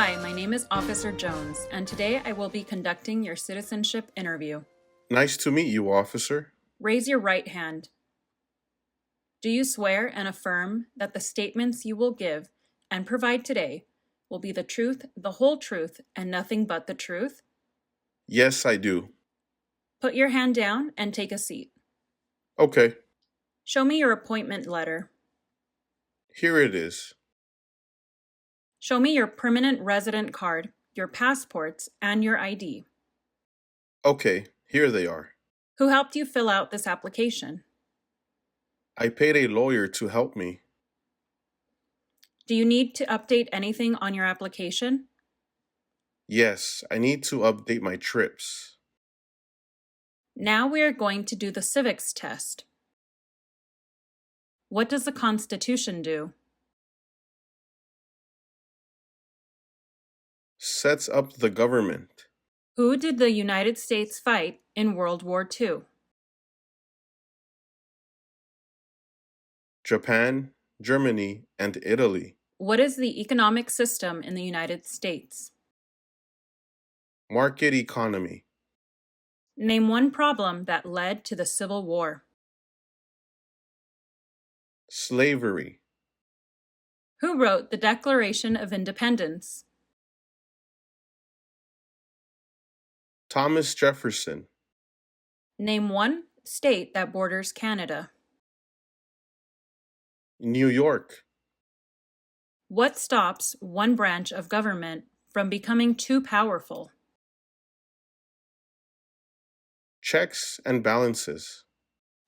Hi, my name is Officer Jones, and today I will be conducting your citizenship interview. Nice to meet you, officer. Raise your right hand. Do you swear and affirm that the statements you will give and provide today will be the truth, the whole truth, and nothing but the truth? Yes, I do. Put your hand down and take a seat. Okay, Show me your appointment letter. here it is. Show me your permanent resident card, your passports, and your ID. Okay, here they are. Who helped you fill out this application? I paid a lawyer to help me. Do you need to update anything on your application? Yes, I need to update my trips. Now we are going to do the civics test. What does the Constitution do? Sets up the government. Who did the United States fight in World War II? Japan, Germany, and Italy. What is the economic system in the United States? Market economy. Name one problem that led to the Civil War. Slavery. Who wrote the Declaration of Independence? Thomas Jefferson. Name one state that borders Canada. New York. What stops one branch of government from becoming too powerful? Checks and balances.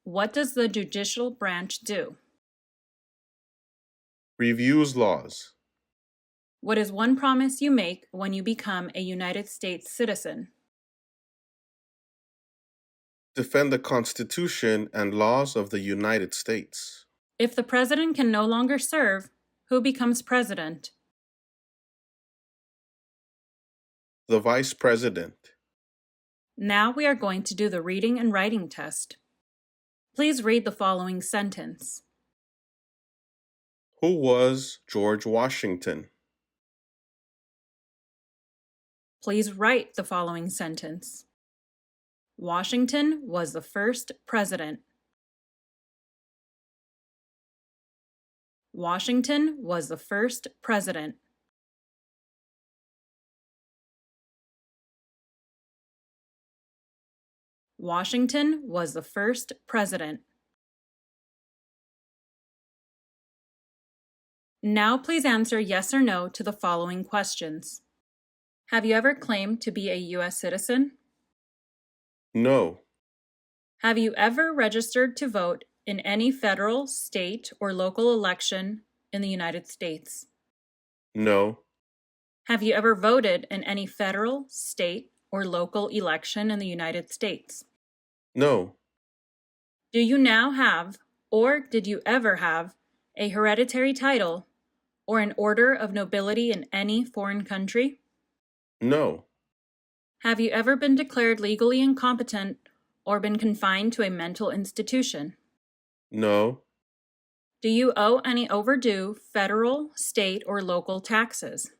What does the judicial branch do? Reviews laws. What is one promise you make when you become a United States citizen? Defend the Constitution and laws of the United States. If the president can no longer serve, who becomes president? The Vice President. Now we are going to do the reading and writing test. Please read the following sentence. Who was George Washington? Please write the following sentence. Washington was the first president. Washington was the first president. Washington was the first president. Now please answer yes or no to the following questions. Have you ever claimed to be a U.S. citizen? No. Have you ever registered to vote in any federal, state, or local election in the United States? No. Have you ever voted in any federal, state, or local election in the United States? No. Do you now have, or did you ever have, a hereditary title or an order of nobility in any foreign country? No. Have you ever been declared legally incompetent or been confined to a mental institution? No. Do you owe any overdue federal, state, or local taxes?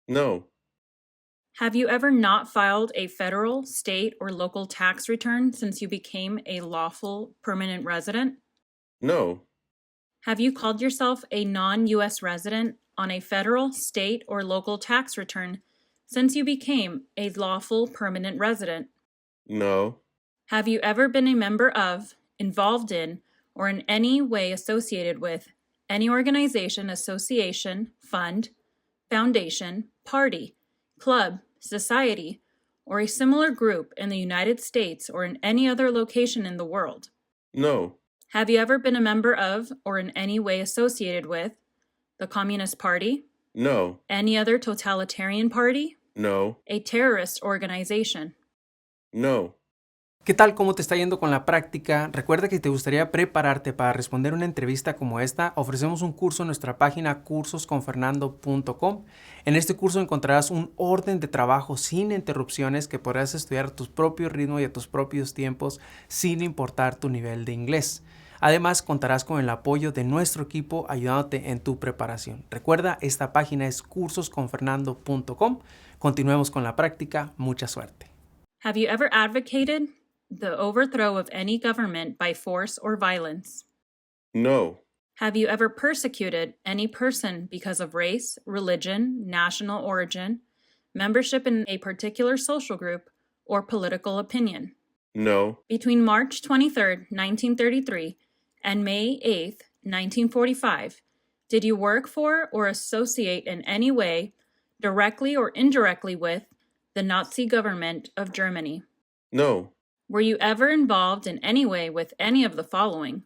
No. Have you ever not filed a federal, state, or local tax return since you became a lawful permanent resident? No. Have you called yourself a non-U.S. resident on a federal, state, or local tax return since you became a lawful permanent resident? No. Have you ever been a member of, involved in, or in any way associated with any organization, association, fund, foundation, party, club, society, or a similar group in the United States or in any other location in the world? No. Have you ever been a member of, or in any way associated with, the Communist Party? No. Any other totalitarian party? No. A terrorist organization? No. ¿Qué tal? ¿Cómo te está yendo con la práctica? Recuerda que si te gustaría prepararte para responder una entrevista como esta, ofrecemos un curso en nuestra página cursosconfernando.com. En este curso encontrarás un orden de trabajo sin interrupciones que podrás estudiar a tu propio ritmo y a tus propios tiempos sin importar tu nivel de inglés. Además, contarás con el apoyo de nuestro equipo ayudándote en tu preparación. Recuerda, esta página es cursosconfernando.com. Continuemos con la práctica. Mucha suerte. Have you ever advocated the overthrow of any government by force or violence? No. Have you ever persecuted any person because of race, religion, national origin, membership in a particular social group, or political opinion? No. Between March 23, 1933, and May 8, 1945, did you work for or associate in any way, directly or indirectly with, the Nazi government of Germany? No. Were you ever involved in any way with any of the following: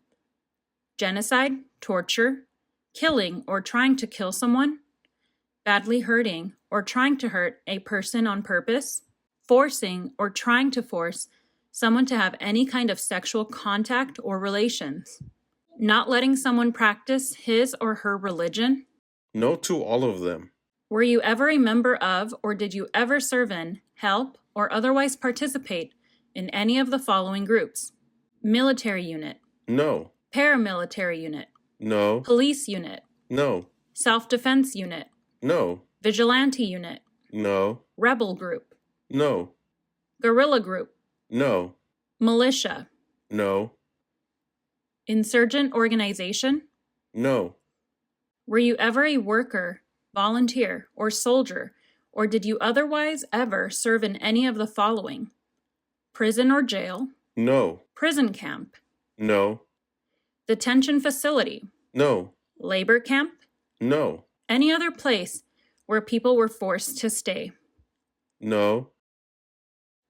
genocide, torture, killing or trying to kill someone, badly hurting or trying to hurt a person on purpose, forcing or trying to force someone to have any kind of sexual contact or relations, not letting someone practice his or her religion? No to all of them. Were you ever a member of, or did you ever serve in, help, or otherwise participate in any of the following groups: military unit, No. paramilitary unit, No. police unit, No. self-defense unit, No. vigilante unit, No. rebel group, No. guerrilla group, No. militia, No. insurgent organization? No. Were you ever a worker, volunteer, or soldier, or did you otherwise ever serve in any of the following: prison or jail, No. prison camp, No. detention facility, No. labor camp, No. any other place where people were forced to stay? No.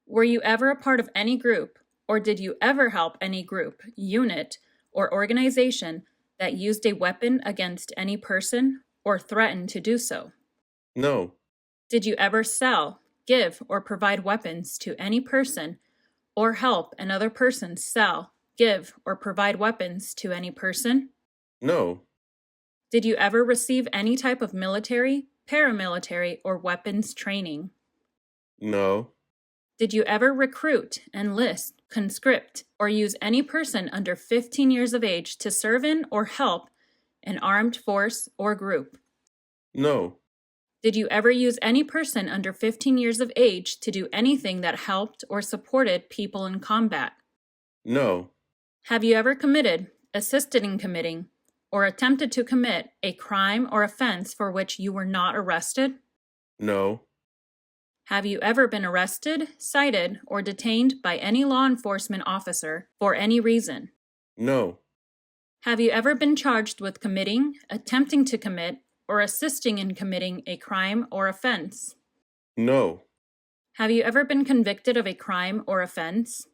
Were you ever a part of any group, or did you ever help any group, unit, or organization that used a weapon against any person or threatened to do so? No. Did you ever sell, give, or provide weapons to any person, or help another person sell, give, or provide weapons to any person? No. Did you ever receive any type of military, paramilitary, or weapons training? No. Did you ever recruit, enlist, conscript, or use any person under 15 years of age to serve in or help an armed force or group? No. Did you ever use any person under 15 years of age to do anything that helped or supported people in combat? No. Have you ever committed, assisted in committing, or attempted to commit a crime or offense for which you were not arrested? No. Have you ever been arrested, cited, or detained by any law enforcement officer for any reason? No. Have you ever been charged with committing, attempting to commit, or assisting in committing a crime or offense? No. Have you ever been convicted of a crime or offense?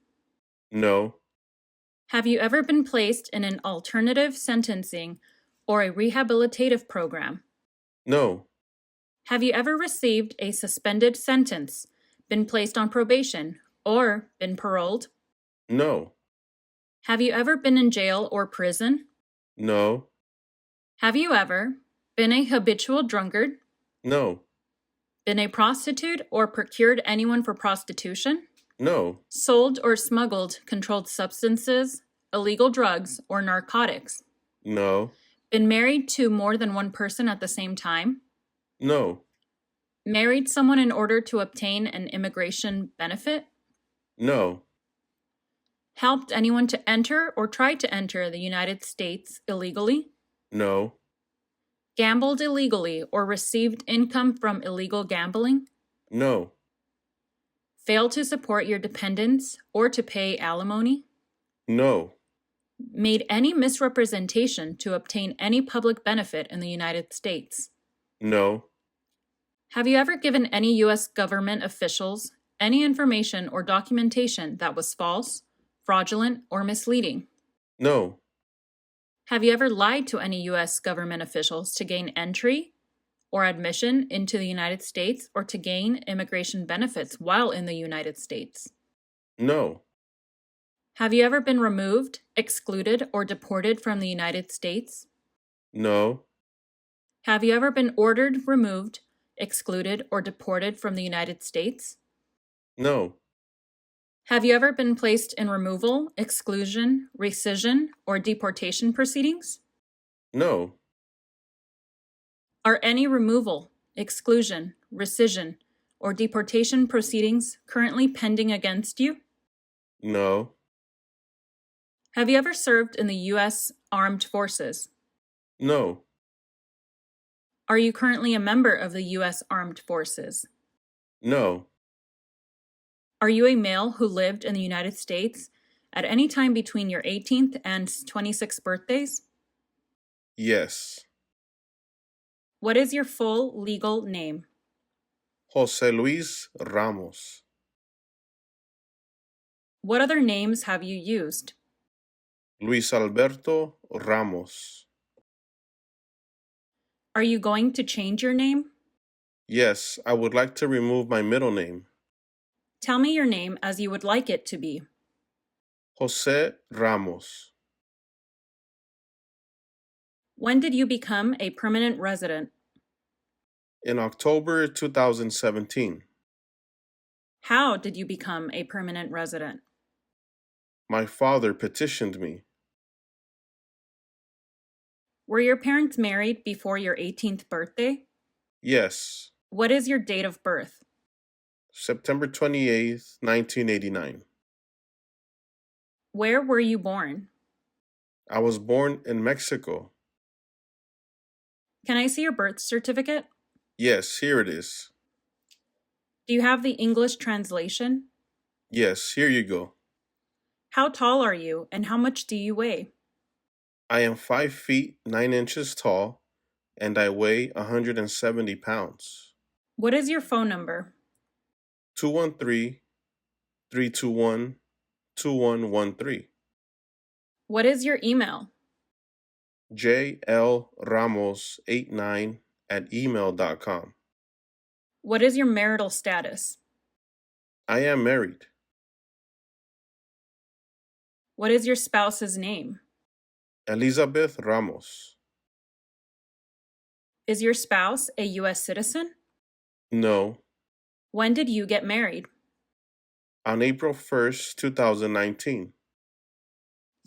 No. Have you ever been placed in an alternative sentencing or a rehabilitative program? No. Have you ever received a suspended sentence, been placed on probation, or been paroled? No. Have you ever been in jail or prison? No. Have you ever been a habitual drunkard, No. been a prostitute or procured anyone for prostitution, No. sold or smuggled controlled substances, illegal drugs, or narcotics, No. been married to more than one person at the same time, No. married someone in order to obtain an immigration benefit, No. helped anyone to enter or tried to enter the United States illegally, No. gambled illegally or received income from illegal gambling, No. failed to support your dependents or to pay alimony, No. made any misrepresentation to obtain any public benefit in the United States. No. Have you ever given any U.S. government officials any information or documentation that was false, fraudulent, or misleading? No. Have you ever lied to any U.S. government officials to gain entry or admission into the United States or to gain immigration benefits while in the United States? No. Have you ever been removed, excluded, or deported from the United States? No. Have you ever been ordered, removed, excluded, or deported from the United States? No. Have you ever been placed in removal, exclusion, rescission, or deportation proceedings? No, Are any removal, exclusion, rescission, or deportation proceedings currently pending against you? no, Have you ever served in the U.S. Armed Forces? no, Are you currently a member of the U.S. Armed Forces? no, Are you a male who lived in the United States at any time between your 18th and 26th birthdays? yes. What is your full legal name? Jose Luis Ramos. What other names have you used? Luis Alberto Ramos. Are you going to change your name? Yes, I would like to remove my middle name. Tell me your name as you would like it to be. Jose Ramos. When did you become a permanent resident? In October 2017, How did you become a permanent resident? my father petitioned me. Were your parents married before your 18th birthday? Yes, What is your date of birth? September 28th, 1989. Where were you born? I was born in Mexico. Can I see your birth certificate? Yes, here it is. Do you have the English translation? Yes, here you go. How tall are you and how much do you weigh? I am 5 feet 9 inches tall and I weigh 170 pounds. What is your phone number? 213-321-2113. What is your email? jlramos89@email.com. What is your marital status? I am married. What is your spouse's name? Elizabeth Ramos. Is your spouse a U.S. citizen? No. When did you get married? On April 1st, 2019.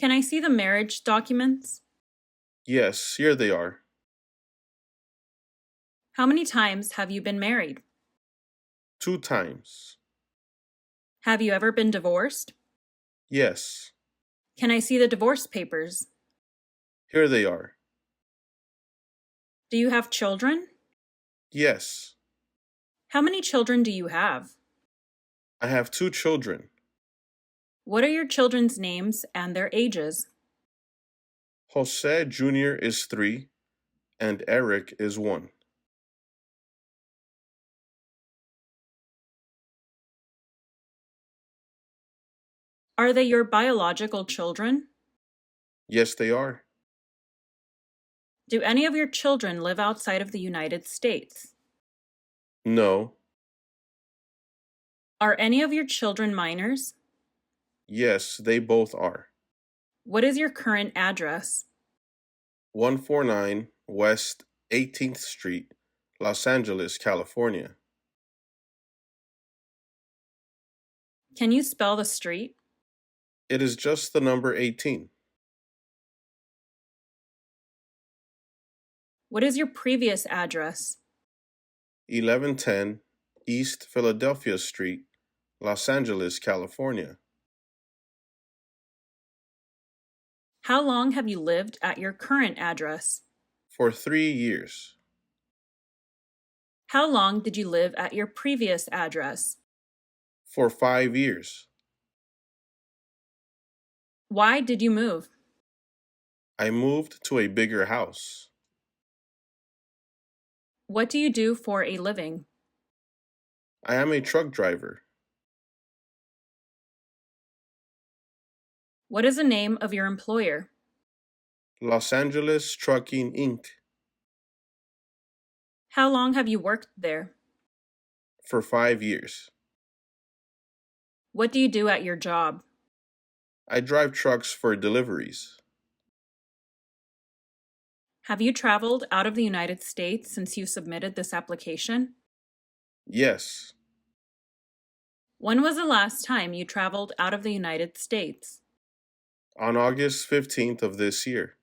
Can I see the marriage documents? Yes, here they are. How many times have you been married? 2 times. Have you ever been divorced? Yes, Can I see the divorce papers? here they are. Do you have children? Yes, How many children do you have? I have 2 children. What are your children's names and their ages? Jose Jr. is 3 and Eric is 1. Are they your biological children? Yes, they are. Do any of your children live outside of the United States? No. Are any of your children minors? Yes, they both are. What is your current address? 149 West 18th Street, Los Angeles, California. Can you spell the street? It is just the number 18. What is your previous address? 1110 East Philadelphia Street, Los Angeles, California. How long have you lived at your current address? For 3 years. How long did you live at your previous address? For 5 years. Why did you move? I moved to a bigger house. What do you do for a living? I am a truck driver. What is the name of your employer? Los Angeles Trucking Inc. How long have you worked there? For 5 years. What do you do at your job? I drive trucks for deliveries. Have you traveled out of the United States since you submitted this application? Yes. When was the last time you traveled out of the United States? On August 15th of this year.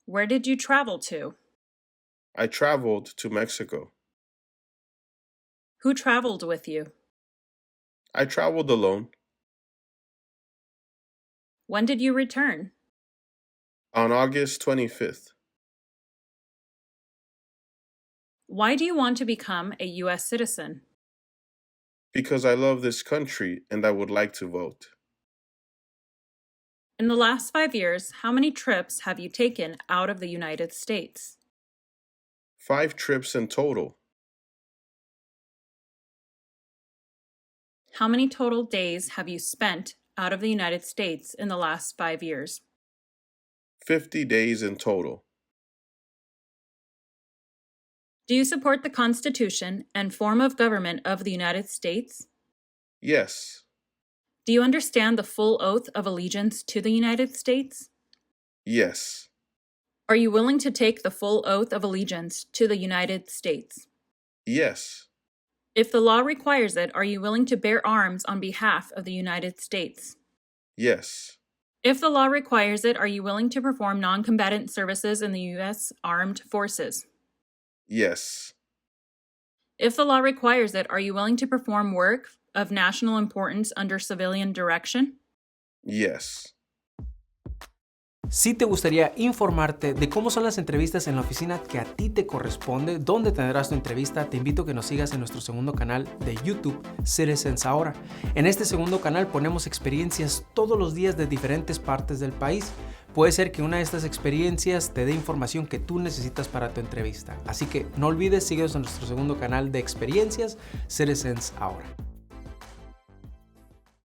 Where did you travel to? I traveled to Mexico. Who traveled with you? I traveled alone. When did you return? On August 25th. Why do you want to become a U.S. citizen? Because I love this country and I would like to vote. In the last 5 years, how many trips have you taken out of the United States? 5 trips in total. How many total days have you spent out of the United States in the last 5 years? 50 days in total. Do you support the Constitution and form of government of the United States? Yes. Do you understand the full oath of allegiance to the United States? Yes. Are you willing to take the full oath of allegiance to the United States? Yes. If the law requires it, are you willing to bear arms on behalf of the United States? Yes. If the law requires it, are you willing to perform non-combatant services in the U.S. Armed Forces? Yes. If the law requires it, are you willing to perform work of national importance under civilian direction? Yes. Si te gustaría informarte de cómo son las entrevistas en la oficina que a ti te corresponde, dónde tendrás tu entrevista, te invito a que nos sigas en nuestro segundo canal de YouTube, Citizens Ahora. En este segundo canal ponemos experiencias todos los días de diferentes partes del país. Puede ser que una de estas experiencias te dé información que tú necesitas para tu entrevista. Así que no olvides, síguenos en nuestro segundo canal de experiencias, Citizens Ahora.